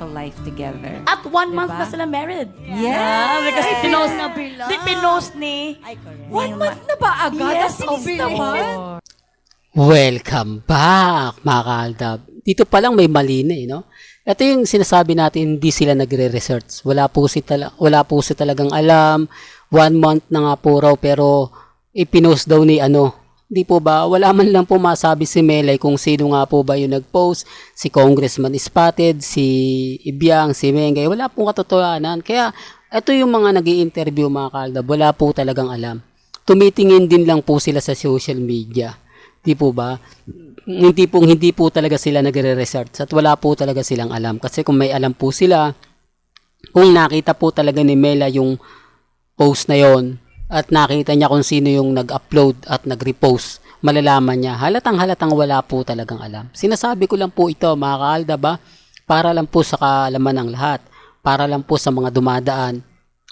beautiful life together. At 1 month Diba? na sila married. Yeah, because Ay, pinost, nabila. pinost ni... Ay, correct. 1 month na ba agad? Yes, Ang bilis naman. Welcome back, mga kaaldab. Dito pa lang may mali na, no? Ito yung sinasabi natin, hindi sila nagre-research. Wala po si talagang alam. 1 month na nga po raw, pero ipinost daw ni Di po ba? Wala man lang po masabi si Melay kung sino nga po ba yung nag-post. Si Congressman Spotted, si Ibiang, si Mengay. Wala pong katotohanan. Kaya, ito yung mga nag-i-interview, mga kaaldab. Wala po talagang alam. Tumitingin din lang po sila sa social media. Di po ba? Hindi po talaga sila nagre-research at wala po talaga silang alam. Kasi kung may alam po sila, kung nakita po talaga ni Mela yung post na yon at nakita niya kung sino yung nag-upload at nag-repost, malalaman niya, halatang wala po talagang alam. Sinasabi ko lang po ito, mga kaalda ba, para lang po sa kaalaman ng lahat, para lang po sa mga dumadaan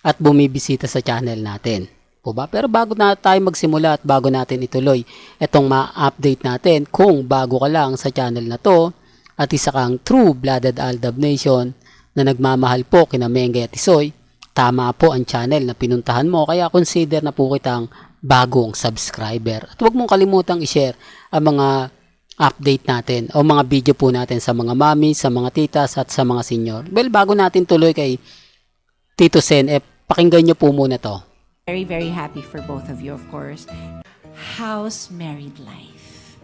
at bumibisita sa channel natin. Po ba? Pero bago na tayo magsimula at bago natin ituloy itong ma-update natin, kung bago ka lang sa channel na to at isa kang true-blooded Aldab Nation na nagmamahal po kina Mengay at Isoy, tama po ang channel na pinuntahan mo, kaya consider na po kitang bagong subscriber. At huwag mong kalimutang i-share ang mga update natin o mga video po natin sa mga mami, sa mga titas at sa mga senior. Well, bago natin tuloy kay Tito Sen, pakinggan nyo po muna to. Very, very happy for both of you, of course. How's married life?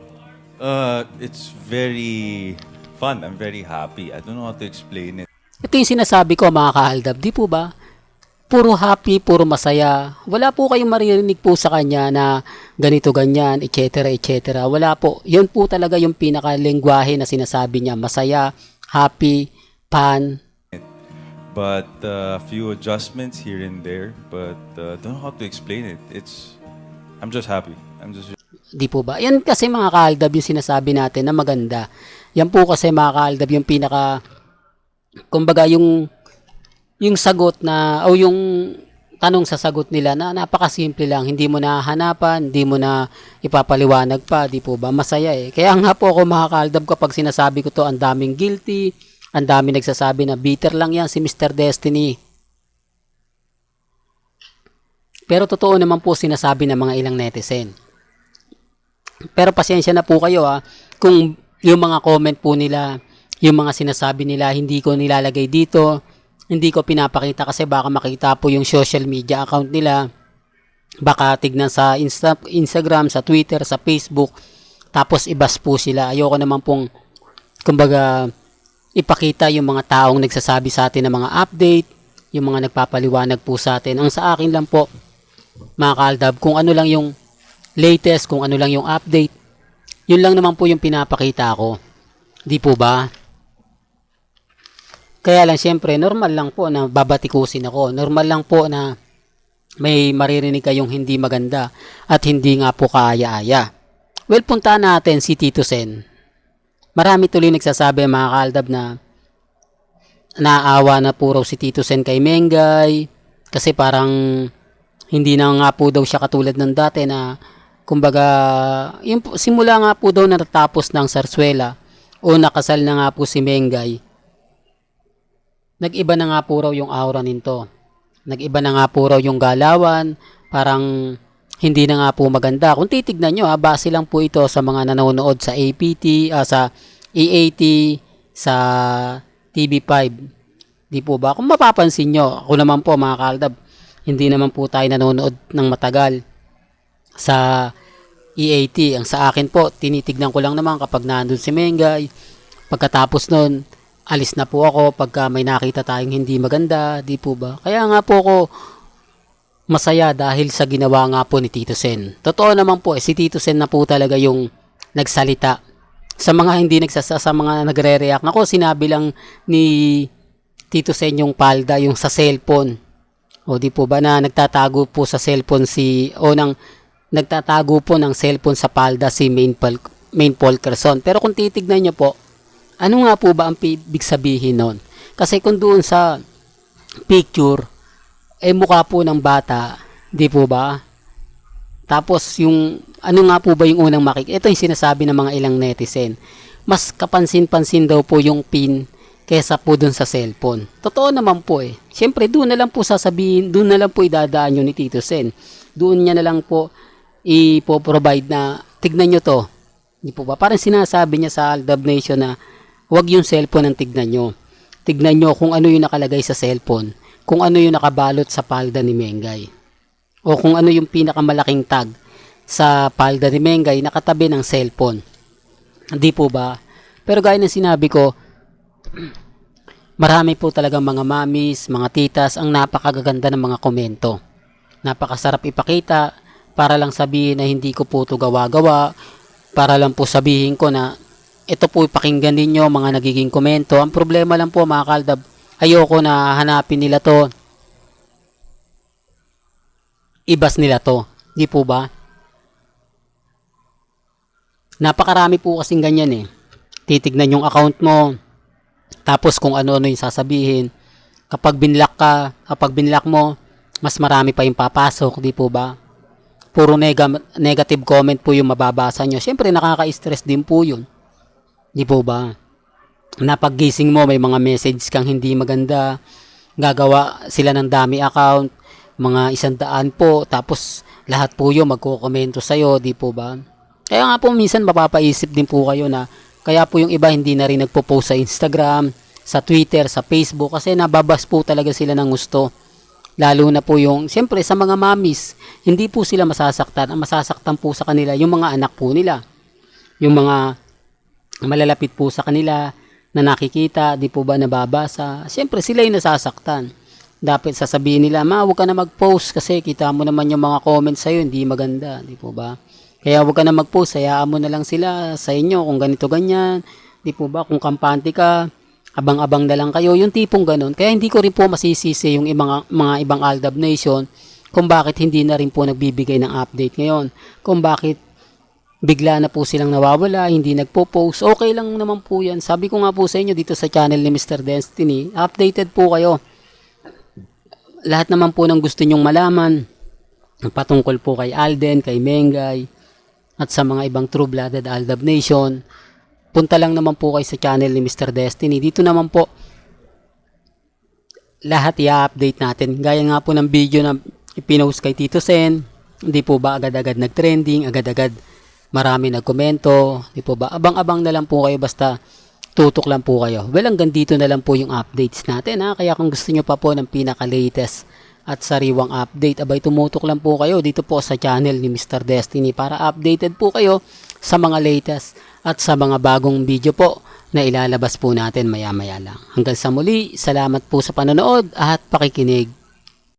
It's very fun. I'm very happy. I don't know how to explain it. Ito yung sinasabi ko, mga kahaldab, di po ba? Puro happy, puro masaya. Wala po kayong maririnig po sa kanya na ganito, ganyan, etc. etc. Wala po. Yun po talaga yung pinaka-lengguwahe na sinasabi niya. Masaya, happy, fun. But a few adjustments here and there. But don't know how to explain it. I'm just happy. Di po ba? Yan kasi, mga kahaldab, yung sinasabi natin na maganda. Yan po kasi, mga kahaldab, yung pinaka, kumbaga, yung sagot na, o yung tanong sa sagot nila na napakasimple lang. Hindi mo na hahanapan, hindi mo na ipapaliwanag pa, di po ba? Masaya eh. Kaya nga po ako, mga kahaldab, kapag sinasabi ko to, ang daming guilty, ang dami nagsasabi na bitter lang yan si Mr. Destiny. Pero totoo naman po sinasabi ng mga ilang netizen. Pero pasensya na po kayo kung yung mga comment po nila, yung mga sinasabi nila, hindi ko nilalagay dito, hindi ko pinapakita kasi baka makita po yung social media account nila. Baka tignan sa Instagram, sa Twitter, sa Facebook, tapos ibas po sila. Ayoko naman pong, kumbaga, ipakita yung mga taong nagsasabi sa atin ng mga update, yung mga nagpapaliwanag po sa atin. Ang sa akin lang po, mga kaaldab, kung ano lang yung latest, kung ano lang yung update, yun lang naman po yung pinapakita ko. Di po ba? Kaya lang siyempre, normal lang po na babatikusin ako. Normal lang po na may maririnig kayong hindi maganda at hindi nga po kaaya-aya. Well, punta natin si Tito Sen. Marami tuloy nagsasabi, mga kaaldab, na naawa na po raw si Tito Sen kay Mengay kasi parang hindi na nga po daw siya katulad ng dati na kumbaga yung simula nga po daw natatapos ng Sarsuela o nakasal na nga po si Mengay, nag-iba na nga po raw yung aura nito. Nag-iba na nga po raw yung galawan, parang hindi na nga po maganda. Kung titignan nyo, base lang po ito sa mga nanonood sa APT, sa EAT, sa TV5. Di po ba? Kung mapapansin nyo, ako naman po, mga kaaldab, hindi naman po tayo nanonood ng matagal sa EAT. Ang sa akin po, tinitignan ko lang naman kapag nandun si Mengay. Pagkatapos nun, alis na po ako pagka may nakita tayong hindi maganda. Di po ba? Kaya nga po ako masaya dahil sa ginawa nga po ni Tito Sen. Totoo naman po, si Tito Sen na po talaga yung nagsalita. Sa mga hindi sa mga nagre-react. Ako, sinabi lang ni Tito Sen yung palda, yung sa cellphone. O di po ba na nagtatago po sa cellphone nagtatago po ng cellphone sa palda si Main Paul Quezon. Pero kung titignan nyo po, ano nga po ba ang ibig sabihin nun? Kasi kung doon sa picture, mukha po ng bata, di po ba? Tapos yung, ano nga po ba yung unang ito yung sinasabi ng mga ilang netizen. Mas kapansin-pansin daw po yung pin kesa po dun sa cellphone. Totoo naman po eh. Siyempre, doon na lang po sasabihin, doon na lang po idadaan yun ni Tito Sen. Doon niya na lang po ipo-provide na, tignan nyo to. Di po ba? Parang sinasabi niya sa Aldab Nation na, huwag yung cellphone ang tignan nyo. Tignan nyo kung ano yung nakalagay sa cellphone. Kung ano yung nakabalot sa palda ni Mengay. O kung ano yung pinakamalaking tag sa palda ni Mengay nakatabi ng cellphone. Di po ba? Pero gaya ng sinabi ko, marami po talagang mga mamis, mga titas ang napakagaganda ng mga komento. Napakasarap ipakita para lang sabihin na hindi ko po ito gawa-gawa, para lang po sabihin ko na ito po ipakinggan ninyo mga nagiging komento. Ang problema lang po mga kaaldab, ayoko na hanapin nila to, ibas nila to. Di po ba? Napakarami po kasing ganyan eh. Titignan yung account mo, tapos kung ano-ano yung sasabihin. Kapag binlock mo, mas marami pa yung papasok, di po ba? Puro negative comment po yung mababasa nyo. Siyempre, nakaka-stress din po yun. Di po ba? Napaggising mo, may mga message kang hindi maganda. Gagawa sila ng dami account, mga 100 po, tapos lahat po yun magkukomento sa'yo, di po ba? Kaya nga po, minsan mapapaisip din po kayo na kaya po yung iba hindi na rin nagpo-post sa Instagram, sa Twitter, sa Facebook, kasi nababas po talaga sila ng gusto. Lalo na po yung, siyempre sa mga mamis, hindi po sila masasaktan. Ang masasaktan po sa kanila, yung mga anak po nila. Yung mga malalapit po sa kanila na nakikita, di po ba nababasa. Siyempre sila yung nasasaktan. Dapat sasabihin nila, ma, huwag ka na mag-post kasi kita mo naman yung mga comments sa'yo, hindi maganda, di po ba? Kaya huwag ka na mag-post, hayaan mo na lang sila sa inyo kung ganito ganyan, di po ba? Kung kampante ka, abang-abang na lang kayo, yung tipong ganun. Kaya hindi ko rin po masisisi yung mga ibang Aldab Nation kung bakit hindi na rin po nagbibigay ng update ngayon. Kung bakit bigla na po silang nawawala, hindi nagpo-post. Okay lang naman po yan. Sabi ko nga po sa inyo dito sa channel ni Mr. Destiny, updated po kayo. Lahat naman po ng gusto nyong malaman patungkol po kay Alden, kay Mengay, at sa mga ibang true-blooded Aldab Nation, punta lang naman po kayo sa channel ni Mr. Destiny. Dito naman po, lahat i-update natin. Gaya nga po ng video na ipinost kay Tito Sen, hindi po ba agad-agad nag-trending, agad-agad marami nagkomento, hindi po ba? Abang-abang na lang po kayo, basta tutok lang po kayo. Well, hanggang dito na lang po yung updates natin ha. Kaya kung gusto nyo pa po ng pinaka-latest at sariwang update, abay tumutok lang po kayo dito po sa channel ni Mr. Destiny para updated po kayo sa mga latest at sa mga bagong video po na ilalabas po natin maya-maya lang. Hanggang sa muli, salamat po sa panonood at pakikinig.